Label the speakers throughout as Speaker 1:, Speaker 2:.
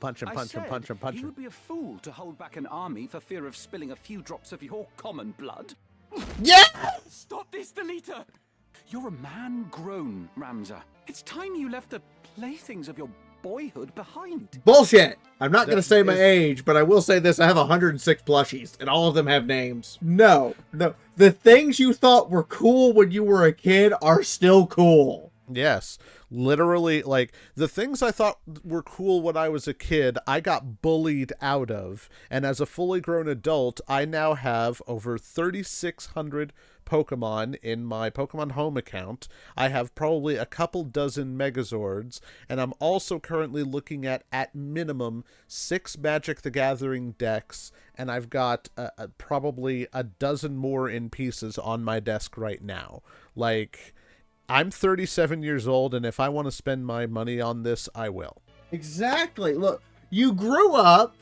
Speaker 1: Punch him,
Speaker 2: I
Speaker 1: punch him,
Speaker 2: said
Speaker 1: punch him, punch
Speaker 2: you
Speaker 1: him.
Speaker 2: would be a fool to hold back an army for fear of spilling a few drops of your common blood.
Speaker 1: Yeah!
Speaker 2: Stop this, Delita! You're a man grown, Ramza. It's time you left the playthings of your boyhood behind.
Speaker 3: Bullshit! I'm not going to
Speaker 1: That
Speaker 3: say my
Speaker 1: is-
Speaker 3: age, but I will say this. I have 106 plushies, and all of them have names. No. The things you thought were cool when you were a kid are still cool.
Speaker 1: Yes. Literally, like, the things I thought were cool when I was a kid, I got bullied out of. And as a fully grown adult, I now have over 3,600 Pokemon in my Pokemon Home account. I have probably a couple dozen Megazords, and I'm also currently looking at minimum 6 Magic the Gathering decks, and I've got probably a dozen more in pieces on my desk right now. Like, I'm 37 years old, and if I want to spend my money on this, I will.
Speaker 3: Exactly. Look, you grew up.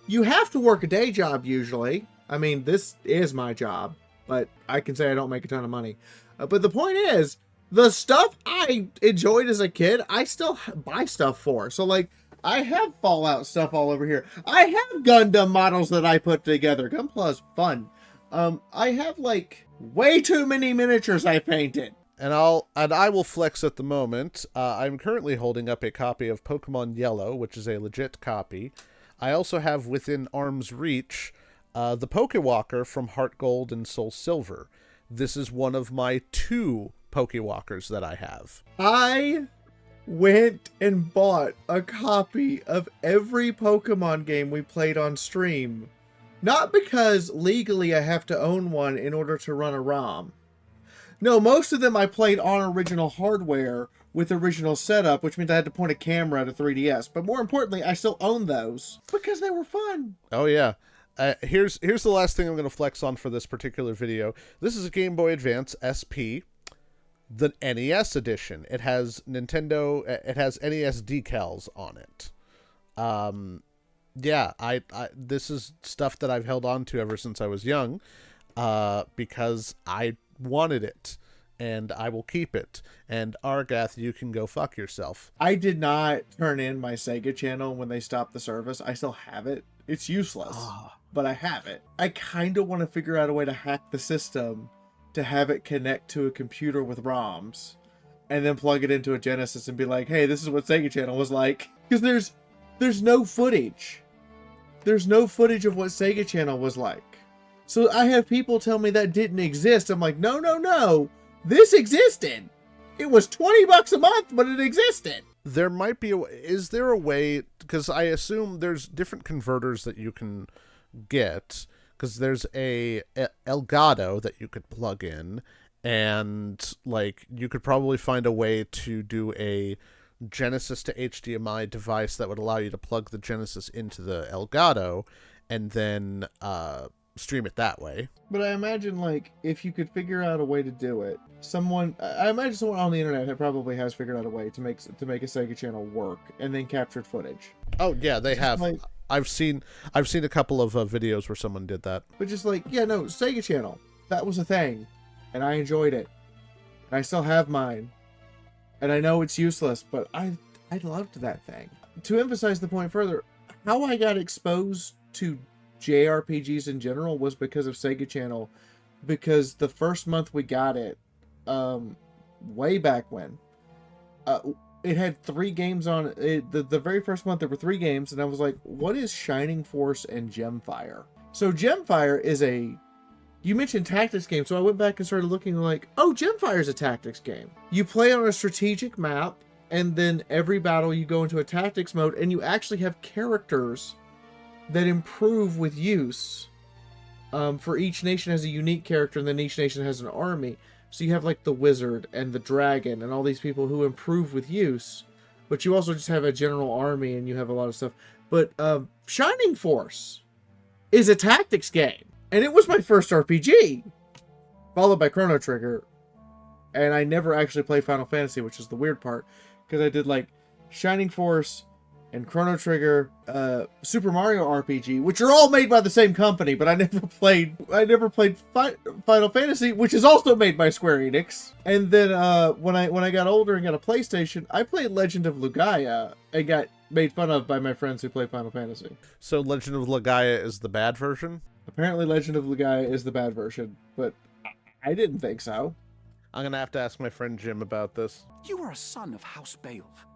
Speaker 3: You have to work a day job usually. I mean, this is my job, but I can say I don't make a ton of money. But the point is, the stuff I enjoyed as a kid, I still buy stuff for. So, like, I have Fallout stuff all over here. I have Gundam models that I put together. Gunpla's fun. I have, like, way too many miniatures I painted.
Speaker 1: And I will flex at the moment. I'm currently holding up a copy of Pokemon Yellow, which is a legit copy. I also have within arm's reach the Pokewalker from Heart Gold and Soul Silver. This is one of my 2 Pokewalkers that I have.
Speaker 3: I went and bought a copy of every Pokemon game we played on stream. Not because legally I have to own one in order to run a ROM. No, most of them I played on original hardware with original setup, which means I had to point a camera at a 3DS. But more importantly, I still own those because they were fun.
Speaker 1: Oh, yeah. Here's the last thing I'm going to flex on for this particular video. This is a Game Boy Advance SP, the NES edition. It has NES decals on it. Yeah, this is stuff that I've held on to ever since I was young, because I wanted it, and I will keep it. And Argath, you can go fuck yourself.
Speaker 3: I did not turn in my Sega channel when they stopped the service. I still have it. It's useless, but I have it. I kind of want to figure out a way to hack the system to have it connect to a computer with ROMs and then plug it into a Genesis and be like, hey, this is what Sega channel was like. Because there's no footage. There's no footage of what Sega channel was like. So I have people tell me that didn't exist. I'm like, no. This existed. It was $20 a month, but it existed.
Speaker 1: There might be is there a way, because I assume there's different converters that you can get, because there's a Elgato that you could plug in, and like you could probably find a way to do a Genesis to HDMI device that would allow you to plug the Genesis into the Elgato and then stream it that way.
Speaker 3: But I imagine, like, if you could figure out a way to do it, I imagine someone on the internet probably has figured out a way to make a Sega channel work and then captured footage.
Speaker 1: Oh yeah, they have.
Speaker 3: Like,
Speaker 1: I've seen a couple of videos where someone did that.
Speaker 3: But just like, yeah, no, Sega channel, that was a thing, and I enjoyed it, and I still have mine, and I know it's useless, but I loved that thing. To emphasize the point further, how I got exposed to JRPGs in general was because of Sega channel, because the first month we got it, way back when, it had 3 games on it. The very first month there were 3 games, and I was like, what is Shining Force and Gemfire? So Gemfire is you mentioned tactics game, so I went back and started looking like, oh, Gemfire is a tactics game. You play on a strategic map, and then every battle you go into a tactics mode, and you actually have characters that improve with use. For each nation has a unique character, and then each nation has an army. So you have like the wizard and the dragon and all these people who improve with use. But you also just have a general army, and you have a lot of stuff. But Shining Force is a tactics game. And it was my first RPG, followed by Chrono Trigger. And I never actually played Final Fantasy, which is the weird part. Because I did like Shining Force, and Chrono Trigger, Super Mario RPG, which are all made by the same company, but I never played Final Fantasy, which is also made by Square Enix. And then when I got older and got a PlayStation, I played Legend of Lugaia and got made fun of by my friends who play Final Fantasy.
Speaker 1: So Legend of Legaia is the bad version?
Speaker 3: Apparently Legend of Lugaia is the bad version, but I didn't think so.
Speaker 1: I'm gonna have to ask my friend Jim about this.
Speaker 2: You are a son of House Beowulf.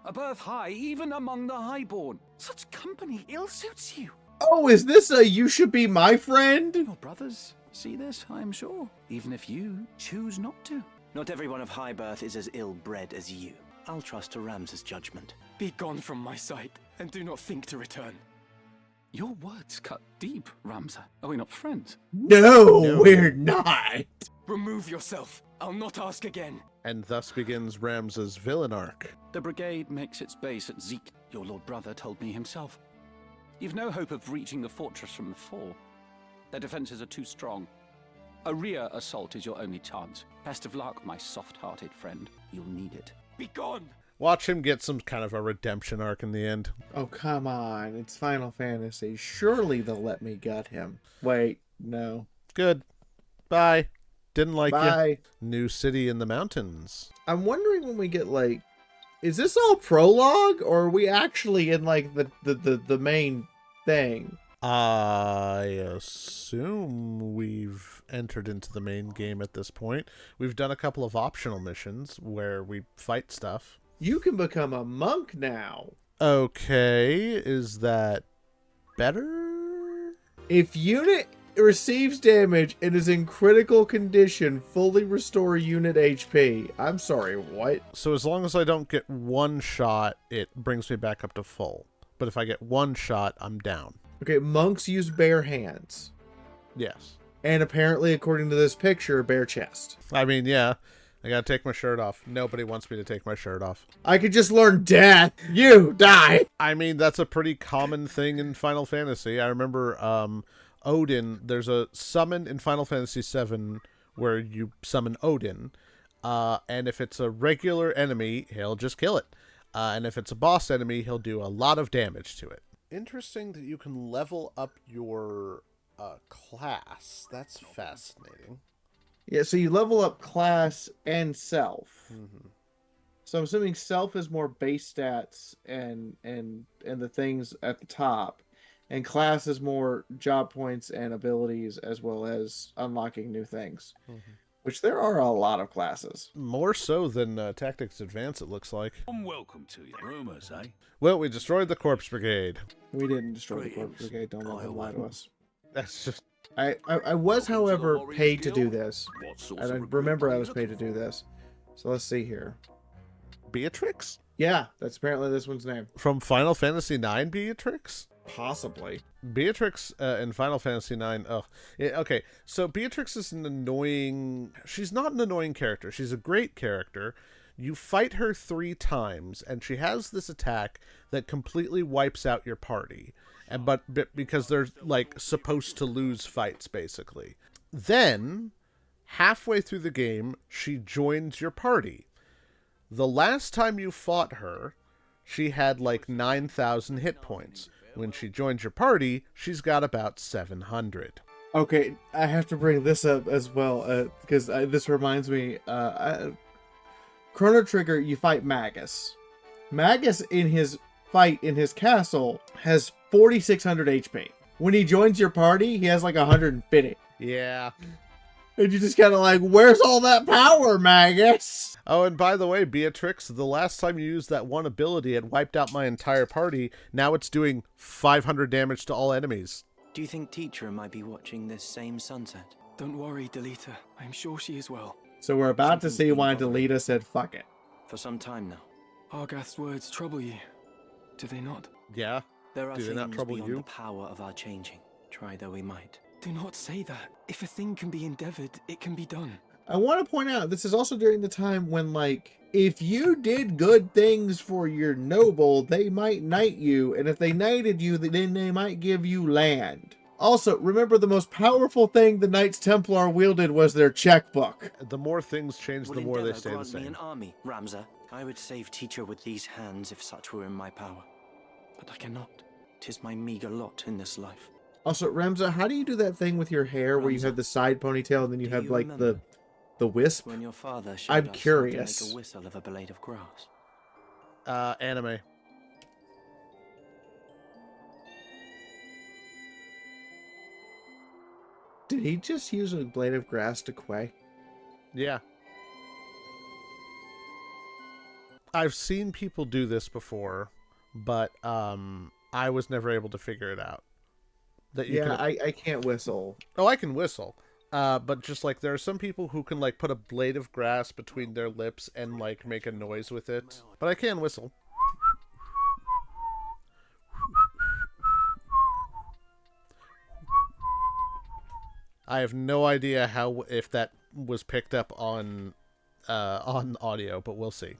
Speaker 2: A birth high even among the highborn. Such company ill suits you.
Speaker 3: Oh, is this a you should be my friend?
Speaker 2: Your brothers see this, I am sure, even if you choose not to.
Speaker 4: Not everyone of high birth is as ill-bred as you. I'll trust to Ram's judgment.
Speaker 2: Be gone from my sight, and do not think to return. Your words cut deep, Ramza. Are we not friends?
Speaker 3: No, we're not.
Speaker 2: Remove yourself. I'll not ask again.
Speaker 1: And thus begins Rams's villain arc.
Speaker 2: The brigade makes its base at Zeke. Your lord brother told me himself. You've no hope of reaching the fortress from the fore. Their defenses are too strong. A rear assault is your only chance. Best of luck, my soft-hearted friend. You'll need it. Be gone!
Speaker 1: Watch him get some kind of a redemption arc in the end.
Speaker 3: Oh, come on. It's Final Fantasy. Surely they'll let me gut him. Wait, no.
Speaker 1: Good. Bye. Didn't like
Speaker 3: Bye.
Speaker 1: you. New city in the mountains.
Speaker 3: I'm wondering when we get, like... Is this all prologue, or are we actually in, like, the main thing?
Speaker 1: I assume we've entered into the main game at this point. We've done a couple of optional missions where we fight stuff.
Speaker 3: You can become a monk now.
Speaker 1: Okay, is that better?
Speaker 3: If unit receives damage and is in critical condition, fully restore unit HP. I'm sorry, what?
Speaker 1: So as long as I don't get one shot, it brings me back up to full. But if I get one shot, I'm down.
Speaker 3: Okay, monks use bare hands.
Speaker 1: Yes.
Speaker 3: And apparently, according to this picture, bare chest.
Speaker 1: I mean, yeah. I gotta take my shirt off. Nobody wants me to take my shirt off.
Speaker 3: I could just learn death. You die.
Speaker 1: I mean, that's a pretty common thing in Final Fantasy. I remember Odin, there's a summon in Final Fantasy VII where you summon Odin. And if it's a regular enemy, he'll just kill it. And if it's a boss enemy, he'll do a lot of damage to it. Interesting that you can level up your class. That's fascinating.
Speaker 3: Yeah, so you level up class and self.
Speaker 1: Mm-hmm.
Speaker 3: So I'm assuming self is more base stats and the things at the top, and class is more job points and abilities as well as unlocking new things. Mm-hmm. Which there are a lot of classes.
Speaker 1: More so than Tactics Advance, it looks like.
Speaker 5: Welcome to you. Rumors, eh?
Speaker 1: Well, we destroyed the Corpse Brigade.
Speaker 3: We didn't destroy the Corpse Brigade. Don't let them lie to us.
Speaker 1: That's just...
Speaker 3: I was, however, paid to do this. And I remember I was paid to do this. So let's see here.
Speaker 1: Beatrix?
Speaker 3: Yeah, that's apparently this one's name.
Speaker 1: From Final Fantasy IX, Beatrix?
Speaker 3: Possibly.
Speaker 1: Beatrix in Final Fantasy IX. Oh, okay. So Beatrix is an annoying... She's not an annoying character. She's a great character. You fight her 3 times, and she has this attack that completely wipes out your party. But because they're, like, supposed to lose fights, basically. Then, halfway through the game, she joins your party. The last time you fought her, she had, like, 9,000 hit points. When she joins your party, she's got about 700.
Speaker 3: Okay, I have to bring this up as well, because this reminds me, Chrono Trigger, you fight Magus. Magus, in his fight in his castle, has 4,600 HP. When he joins your party, he has like 150.
Speaker 1: Yeah.
Speaker 3: And you just kind of like, where's all that power, Magus?
Speaker 1: Oh, and by the way, Beatrix, the last time you used that one ability, it wiped out my entire party. Now it's doing 500 damage to all enemies.
Speaker 4: Do you think Teacher might be watching this same sunset?
Speaker 2: Don't worry, Delita. I'm sure she is well.
Speaker 3: So we're about to
Speaker 4: Something's
Speaker 3: see
Speaker 4: been
Speaker 3: why
Speaker 4: bothering
Speaker 3: Delita said fuck it.
Speaker 4: For some time now.
Speaker 2: Argath's words trouble you, do they not?
Speaker 1: Yeah.
Speaker 4: There are
Speaker 1: Do they not
Speaker 4: things
Speaker 1: trouble
Speaker 4: beyond
Speaker 1: you?
Speaker 4: the power of our changing. Try though we might.
Speaker 2: Do not say that. If a thing can be endeavored, it can be done.
Speaker 3: I want to point out, this is also during the time when, like, if you did good things for your noble, they might knight you, and if they knighted you, then they might give you land. Also, remember the most powerful thing the Knights Templar wielded was their checkbook.
Speaker 1: The more things change, the
Speaker 4: Will
Speaker 1: more they
Speaker 4: Endeavor
Speaker 1: stay the
Speaker 4: grant me
Speaker 1: same.
Speaker 4: an army, Ramza? I would save Teacher with these hands if such were in my power. but I cannot. 'Tis my meager lot in this life.
Speaker 3: Also, Ramza, how do you do that thing with your hair where you have the side ponytail and then you
Speaker 4: Do
Speaker 3: have
Speaker 4: you
Speaker 3: like
Speaker 4: remember
Speaker 3: the wisp?
Speaker 4: when your father showed
Speaker 3: I'm
Speaker 4: us
Speaker 3: curious.
Speaker 4: how to make a whistle of a blade of grass?
Speaker 1: Anime.
Speaker 3: Did he just use a blade of grass to quay?
Speaker 1: Yeah. I've seen people do this before, but I was never able to figure it out. That you
Speaker 3: Yeah,
Speaker 1: can...
Speaker 3: I can't whistle.
Speaker 1: Oh, I can whistle. But just like there are some people who can like put a blade of grass between their lips and like make a noise with it. But I can whistle. I have no idea how if that was picked up on audio, but we'll see.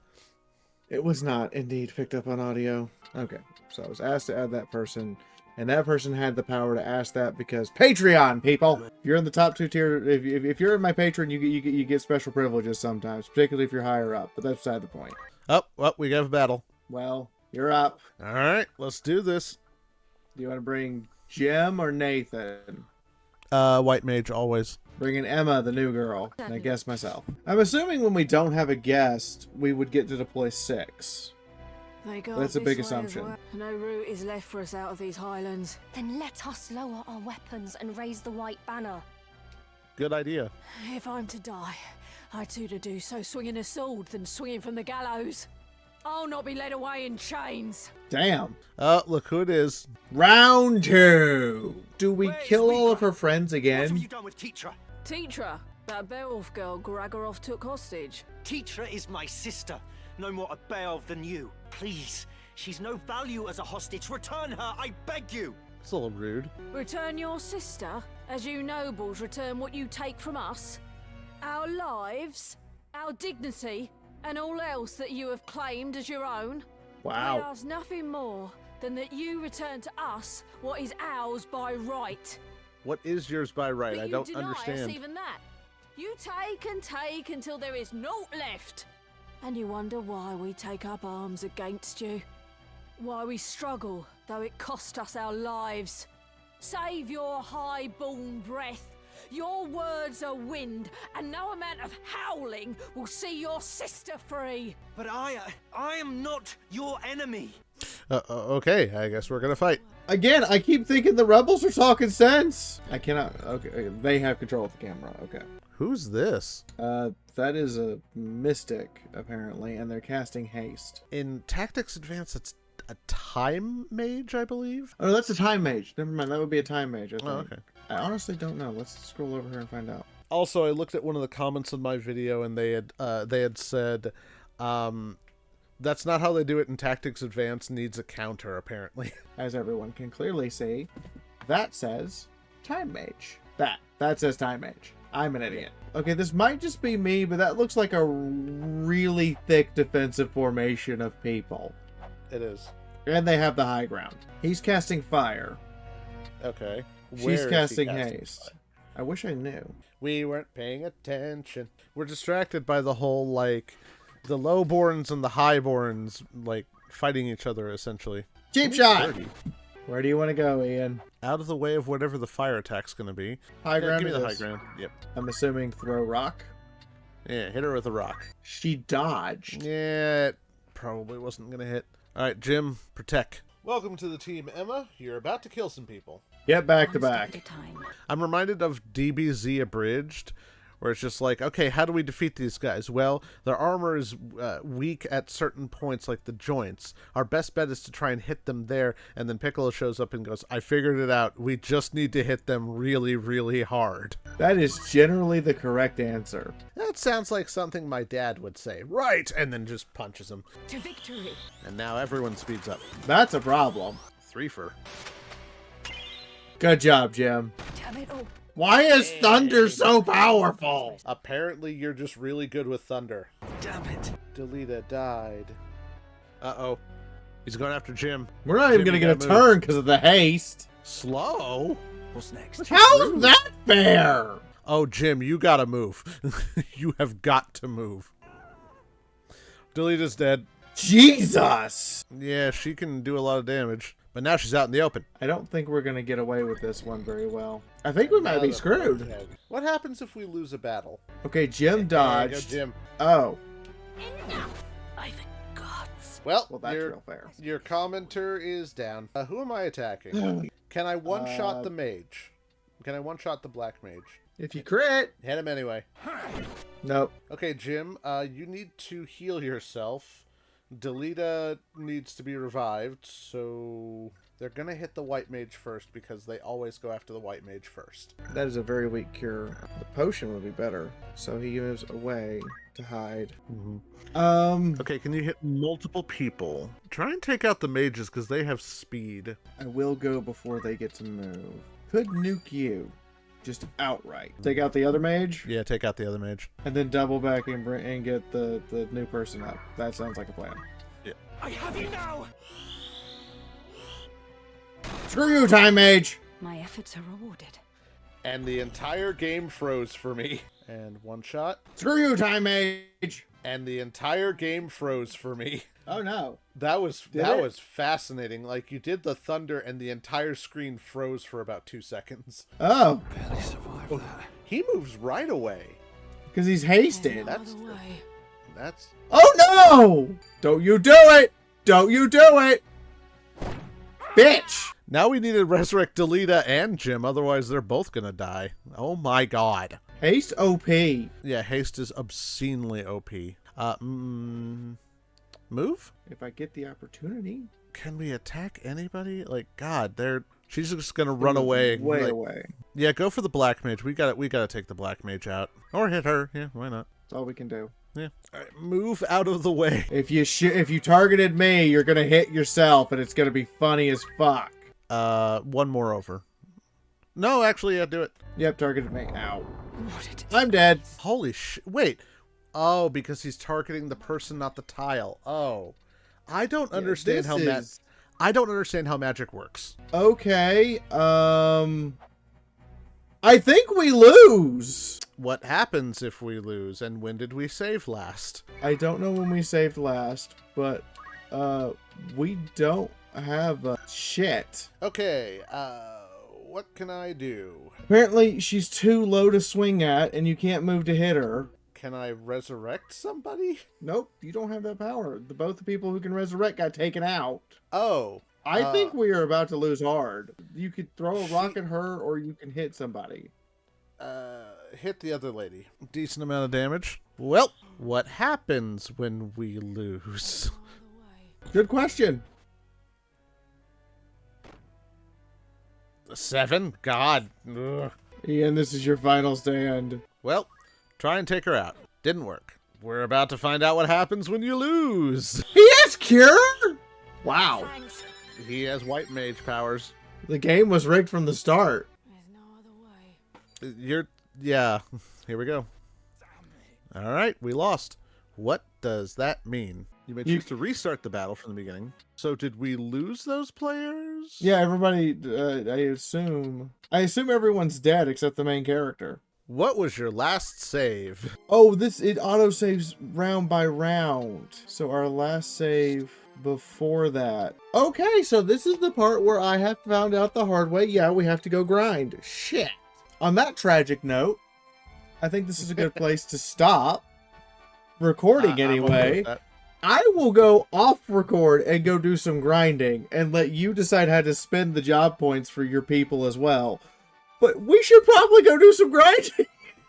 Speaker 3: It was not indeed picked up on audio. Okay, so I was asked to add that person, and that person had the power to ask that because Patreon, people. If you're in the top 2 tier, if you're in my Patreon, you get special privileges sometimes, particularly if you're higher up. But that's beside the point.
Speaker 1: Oh, well, we have a battle.
Speaker 3: Well, you're up.
Speaker 1: All right, let's do this.
Speaker 3: Do you want to bring Jim or Nathan?
Speaker 1: White mage always.
Speaker 3: Bringing Emma, the new girl, and I guess myself. I'm assuming when we don't have a guest, we would get to deploy 6. That's a big assumption.
Speaker 6: No route is left for us out of these highlands.
Speaker 7: Then let us lower our weapons and raise the white banner.
Speaker 1: Good idea.
Speaker 6: If I'm to die, I'd sooner do so swinging a sword than swinging from the gallows. I'll not be led away in chains.
Speaker 3: Damn.
Speaker 1: Oh, look who it is.
Speaker 3: Round 2. Do we
Speaker 4: Where's
Speaker 3: kill all
Speaker 4: Rika?
Speaker 3: of her friends
Speaker 4: What have
Speaker 3: again?
Speaker 4: you done with Teacher?
Speaker 6: Teacher, that Beowulf girl Gragorov took hostage.
Speaker 4: Teacher is my sister. No more a Beowulf than you. Please. She's no value as a hostage. Return her, I beg you.
Speaker 1: It's a little rude.
Speaker 6: Return your sister, as you nobles return what you take from us. Our lives, our dignity, and all else that you have claimed as your own. I
Speaker 3: Wow.
Speaker 6: ask nothing more than that you return to us what is ours by right.
Speaker 1: What is yours by right?
Speaker 6: But
Speaker 1: I
Speaker 6: you
Speaker 1: don't
Speaker 6: deny
Speaker 1: understand.
Speaker 6: us even that. You take and take until there is naught left. And you wonder why we take up arms against you. Why we struggle, though it cost us our lives. Save your high-born breath. Your words are wind, and no amount of howling will see your sister free.
Speaker 4: But I am not your enemy.
Speaker 1: Okay, I guess we're gonna fight.
Speaker 3: Again, I keep thinking the rebels are talking sense. I cannot. Okay, they have control of the camera. Okay.
Speaker 1: Who's this?
Speaker 3: That is a mystic apparently, and they're casting haste.
Speaker 1: In Tactics Advanced, it's a time mage, I believe.
Speaker 3: Oh, that's a time mage. Never mind. That would be a time mage. I think.
Speaker 1: Oh, okay.
Speaker 3: I honestly don't know. Let's scroll over here and find out.
Speaker 1: Also, I looked at one of the comments on my video, and they had said, that's not how they do it in Tactics Advanced. Needs a counter, apparently.
Speaker 3: As everyone can clearly see, that says time mage. That says time mage. I'm an idiot. Okay, this might just be me, but that looks like a really thick defensive formation of people.
Speaker 1: It is.
Speaker 3: And they have the high ground. He's casting fire.
Speaker 1: Okay. Where
Speaker 3: She's
Speaker 1: is he
Speaker 3: casting
Speaker 1: casting
Speaker 3: haste.
Speaker 1: fire?
Speaker 3: I wish I knew.
Speaker 1: We weren't paying attention. We're distracted by the whole, like, the lowborns and the highborns, like, fighting each other, essentially.
Speaker 3: Cheap shot! Where do you want to go, Ian?
Speaker 1: Out of the way of whatever the fire attack's going to be.
Speaker 3: High
Speaker 1: Yeah,
Speaker 3: ground
Speaker 1: give me
Speaker 3: it
Speaker 1: the high
Speaker 3: is.
Speaker 1: ground. Yep.
Speaker 3: I'm assuming throw rock.
Speaker 1: Yeah, hit her with a rock.
Speaker 3: She dodged.
Speaker 1: Yeah, it probably wasn't going to hit. All right, Jim, protect. Welcome to the team, Emma. You're about to kill some people.
Speaker 3: Get back to
Speaker 7: One step at a
Speaker 3: back.
Speaker 7: time.
Speaker 1: I'm reminded of DBZ Abridged, where it's just like, okay, how do we defeat these guys? Well, their armor is weak at certain points, like the joints. Our best bet is to try and hit them there, and then Piccolo shows up and goes, I figured it out. We just need to hit them really, really hard.
Speaker 3: That is generally the correct answer.
Speaker 1: That sounds like something my dad would say. Right! And then just punches him.
Speaker 6: To victory.
Speaker 1: And now everyone speeds up.
Speaker 3: That's a problem.
Speaker 1: 3-for.
Speaker 3: Good job, Jim.
Speaker 6: Damn it all.
Speaker 3: Why is thunder so powerful?
Speaker 1: Apparently, you're just really good with thunder.
Speaker 4: Damn it.
Speaker 1: Delita died. Uh-oh. He's going after Jim.
Speaker 3: We're not even
Speaker 1: Jim,
Speaker 3: going to
Speaker 1: you
Speaker 3: get a
Speaker 1: gotta move.
Speaker 3: turn because of the haste.
Speaker 1: Slow?
Speaker 4: What's next?
Speaker 3: How's that fair?
Speaker 1: Oh, Jim, you gotta move. You have got to move. Delita's dead.
Speaker 3: Jesus!
Speaker 1: Yeah, she can do a lot of damage. But now she's out in the open.
Speaker 3: I don't think we're gonna get away with this one very well. I think we might be screwed.
Speaker 1: What happens if we lose a battle?
Speaker 3: Okay, Jim dodged.
Speaker 1: There you go, Jim.
Speaker 3: Oh.
Speaker 6: Enough! By the gods.
Speaker 1: Well,
Speaker 3: That's real fair.
Speaker 1: Your commenter is down. Who am I attacking? Can I one-shot the mage? Can I one-shot the black mage?
Speaker 3: If you crit.
Speaker 1: Hit him anyway.
Speaker 3: Nope.
Speaker 1: Okay, Jim, you need to heal yourself. Delita needs to be revived, so they're gonna hit the white mage first because they always go after the white mage first.
Speaker 3: That is a very weak cure. The potion would be better. So he moves away to hide.
Speaker 1: Okay, can you hit multiple people? Try and take out the mages because they have speed.
Speaker 3: I will go before they get to move. Could nuke you. Just outright. Take out the other mage?
Speaker 1: Yeah, take out the other mage.
Speaker 3: And then double back and get the new person up. That sounds like a plan.
Speaker 1: Yeah.
Speaker 4: I have you now!
Speaker 3: Screw you, time mage!
Speaker 6: My efforts are rewarded.
Speaker 1: And the entire game froze for me. And one shot.
Speaker 3: Screw you, time mage!
Speaker 1: And the entire game froze for me.
Speaker 3: Oh no.
Speaker 1: That was
Speaker 3: Did it?
Speaker 1: was fascinating. Like, you did the thunder and the entire screen froze for about 2 seconds.
Speaker 3: Oh.
Speaker 5: Barely survived that.
Speaker 1: He moves right away.
Speaker 3: Because he's hasted.
Speaker 1: That's-
Speaker 6: Other way.
Speaker 1: That's
Speaker 3: Oh no! Don't you do it! Don't you do it! Bitch!
Speaker 1: now we need to resurrect Delita and Jim, otherwise they're both gonna die. Oh my god.
Speaker 3: Haste OP.
Speaker 1: Yeah, haste is obscenely OP. Move?
Speaker 3: If I get the opportunity.
Speaker 1: Can we attack anybody? Like, God, she's just gonna run away.
Speaker 3: Way
Speaker 1: Like,
Speaker 3: away.
Speaker 1: yeah, go for the black mage. We gotta take the black mage out. Or hit her. Yeah, why not?
Speaker 3: That's all we can do.
Speaker 1: Yeah. All right, move out of the way.
Speaker 3: If you targeted me, you're gonna hit yourself, and it's gonna be funny as fuck.
Speaker 1: One more over. No, actually, yeah, do it.
Speaker 3: Yep, targeted me. Ow.
Speaker 6: What it is.
Speaker 3: I'm dead.
Speaker 1: Holy shit. Wait. Oh, because he's targeting the person, not the tile. Oh. I don't understand I don't understand how magic works.
Speaker 3: Okay. I think we lose.
Speaker 1: What happens if we lose, and when did we save last?
Speaker 3: I don't know when we saved last, but we don't have shit.
Speaker 1: Okay, what can I do?
Speaker 3: Apparently, she's too low to swing at, and you can't move to hit her.
Speaker 1: Can I resurrect somebody?
Speaker 3: Nope, you don't have that power. Both the people who can resurrect got taken out.
Speaker 1: Oh.
Speaker 3: I think we are about to lose hard. You could throw a rock at her, or you can hit somebody.
Speaker 1: Hit the other lady. Decent amount of damage. Well, what happens when we lose?
Speaker 3: Good question.
Speaker 1: 7? God. Ugh.
Speaker 3: Ian, this is your final stand.
Speaker 1: Well, try and take her out. Didn't work. We're about to find out what happens when you lose.
Speaker 3: He has cure? Wow.
Speaker 6: Thanks.
Speaker 1: He has white mage powers.
Speaker 3: The game was rigged from the start.
Speaker 6: There's no other way.
Speaker 1: Yeah, here we go. All right, we lost. What does that mean? You may choose to restart the battle from the beginning. So did we lose those players?
Speaker 3: Yeah, everybody, I assume everyone's dead except the main character.
Speaker 1: What was your last save?
Speaker 3: Oh, it auto-saves round by round. So our last save before that. Okay, so this is the part where I have found out the hard way. Yeah, we have to go grind. Shit. On that tragic note, I think this is a good place to stop recording anyway. I will go off record and go do some grinding and let you decide how to spend the job points for your people as well. But we should probably go do some grinding.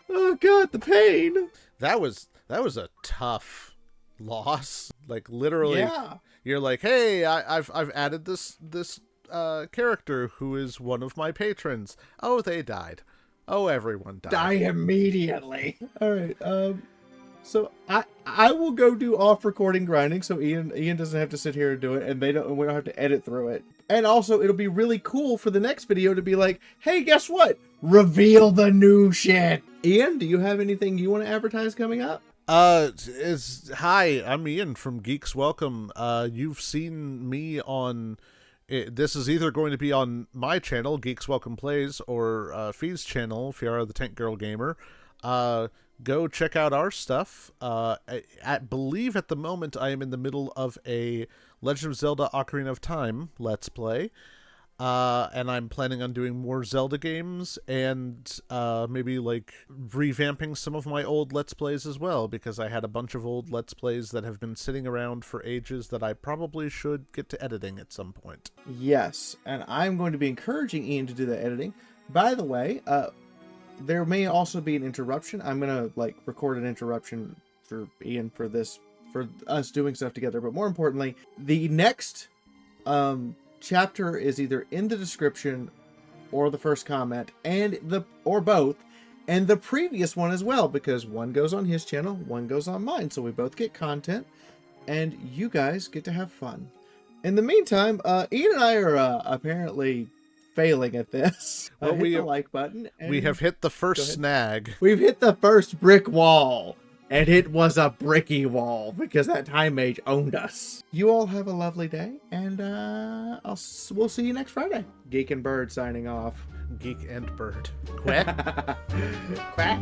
Speaker 3: Oh god, the pain.
Speaker 1: That was a tough loss. Like, literally,
Speaker 3: Yeah.
Speaker 1: you're like, hey, I've added this character who is one of my patrons. Oh, they died. Oh, everyone died.
Speaker 3: Die immediately. All right. So I will go do off recording grinding, so Ian doesn't have to sit here and do it, and we don't have to edit through it. And also, it'll be really cool for the next video to be like, hey, guess what? Reveal the new shit. Ian, do you have anything you want to advertise coming up?
Speaker 1: Hi, I'm Ian from Geeks Welcome. You've seen me on. This is either going to be on my channel, Geeks Welcome Plays, or Fee's channel, Fiara the Tank Girl Gamer. go check out our stuff. I believe at the moment I am in the middle of a Legend of Zelda Ocarina of Time Let's Play. And I'm planning on doing more Zelda games and maybe like revamping some of my old Let's Plays as well, because I had a bunch of old Let's Plays that have been sitting around for ages that I probably should get to editing at some point.
Speaker 3: Yes, and I'm going to be encouraging Ian to do the editing. By the way, there may also be an interruption. I'm going to like record an interruption for Ian for this, for us doing stuff together. But more importantly, the next chapter is either in the description or the first comment, or both, and the previous one as well, because one goes on his channel, one goes on mine, so we both get content and you guys get to have fun. In the meantime, Ian and I are apparently failing at this.
Speaker 1: Well,
Speaker 3: Hit the like button.
Speaker 1: We have hit the first snag.
Speaker 3: We've hit the first brick wall. And it was a bricky wall because that time mage owned us. You all have a lovely day, and we'll see you next Friday. Geek and Bird signing off.
Speaker 1: Geek and Bird. Quack.
Speaker 3: Quack.